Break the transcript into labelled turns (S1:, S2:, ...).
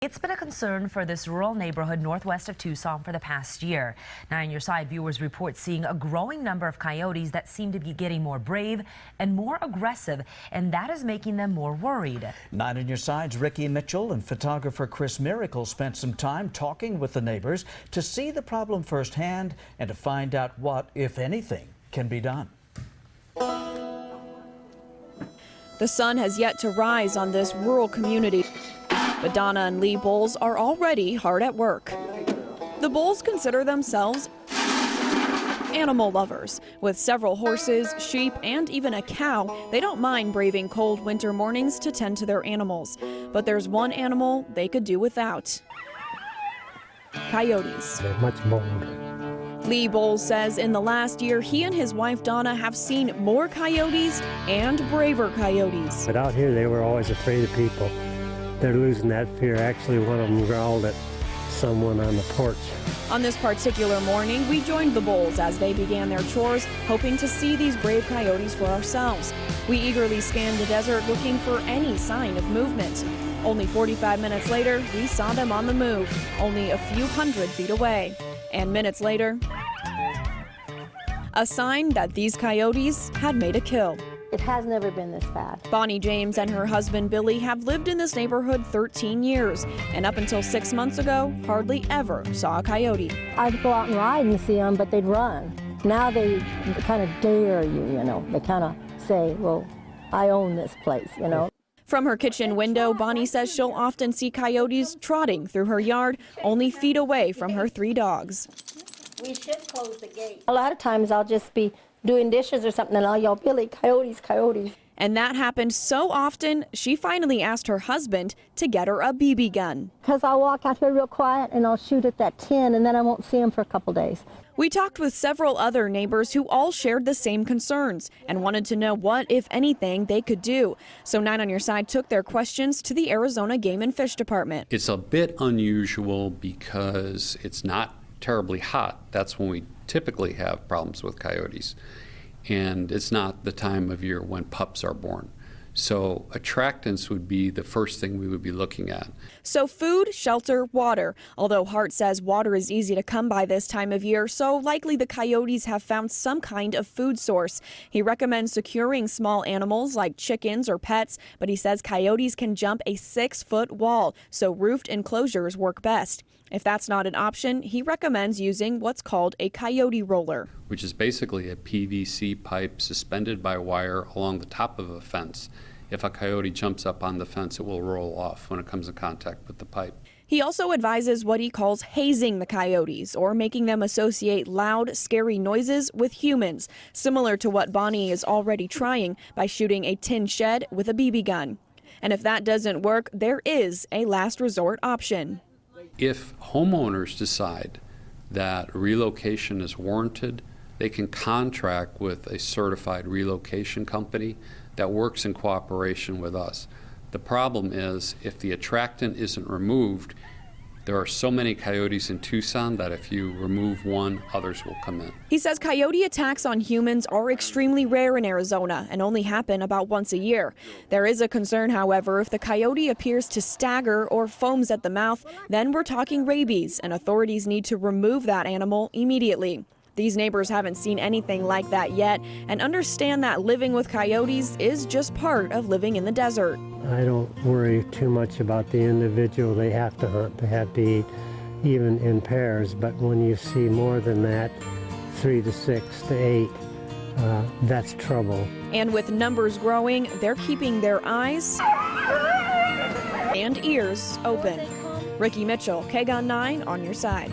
S1: It's been a concern for this rural neighborhood northwest of Tucson for the past year. Now, on your side, viewers report seeing a growing number of coyotes that seem to be getting more brave and more aggressive, and that is making them more worried.
S2: 9 on your side's Ricky Mitchell and photographer Chris Miracle spent some time talking with the neighbors to see the problem firsthand and to find out what, if anything, can be done.
S3: The sun has yet to rise on this rural community, but Donna and Lee Bolles are already hard at work. The Bolles consider themselves animal lovers. With several horses, sheep, and even a cow, they don't mind braving cold winter mornings to tend to their animals. But there's one animal they could do without: coyotes.
S4: They're much bolder.
S3: Lee Bolles says in the last year, he and his wife Donna have seen more coyotes and braver coyotes.
S4: But out here, they were always afraid of people. They're losing that fear. Actually, one of them growled at someone on the porch.
S3: On this particular morning, we joined the Bolles as they began their chores, hoping to see these brave coyotes for ourselves. We eagerly scanned the desert looking for any sign of movement. Only 45 minutes later, we saw them on the move, only a few hundred feet away. And minutes later, a sign that these coyotes had made a kill.
S5: It has never been this bad.
S3: Bonnie James and her husband Billy have lived in this neighborhood 13 years, and up until 6 months ago, hardly ever saw a coyote.
S5: I'd go out and ride and see them, but they'd run. Now they kind of dare you, you know. They kind of say, well, I own this place, you know.
S3: From her kitchen window, Bonnie says she'll often see coyotes trotting through her yard, only feet away from her 3 dogs.
S5: We should close the gate. A lot of times I'll just be doing dishes or something and I'll yell, Billy, coyotes, coyotes.
S3: And that happened so often, she finally asked her husband to get her a BB gun.
S5: Because I'll walk out here real quiet and I'll shoot at that tin and then I won't see them for a couple days.
S3: We talked with several other neighbors who all shared the same concerns and wanted to know what, if anything, they could do. So 9 on Your Side took their questions to the Arizona Game and Fish Department.
S6: It's a bit unusual because it's not terribly hot. That's when we typically have problems with coyotes. And it's not the time of year when pups are born. So attractants would be the first thing we would be looking at.
S3: So food, shelter, water. Although Hart says water is easy to come by this time of year, so likely the coyotes have found some kind of food source. He recommends securing small animals like chickens or pets, but he says coyotes can jump a 6-foot wall, so roofed enclosures work best. If that's not an option, he recommends using what's called a coyote roller,
S6: which is basically a PVC pipe suspended by wire along the top of a fence. If a coyote jumps up on the fence, it will roll off when it comes in contact with the pipe.
S3: He also advises what he calls hazing the coyotes, or making them associate loud, scary noises with humans, similar to what Bonnie is already trying by shooting a tin shed with a BB gun. And if that doesn't work, there is a last resort option.
S6: If homeowners decide that relocation is warranted, they can contract with a certified relocation company that works in cooperation with us. The problem is, if the attractant isn't removed, there are so many coyotes in Tucson that if you remove one, others will come in.
S3: He says coyote attacks on humans are extremely rare in Arizona and only happen about once a year. There is a concern, however, if the coyote appears to stagger or foams at the mouth, then we're talking rabies, and authorities need to remove that animal immediately. These neighbors haven't seen anything like that yet and understand that living with coyotes is just part of living in the desert.
S4: I don't worry too much about the individual. They have to hunt, they have to eat, even in pairs. But when you see more than that, 3 to 6 to 8, that's trouble.
S3: And with numbers growing, they're keeping their eyes and ears open. Ricky Mitchell, KGUN-9 on your side.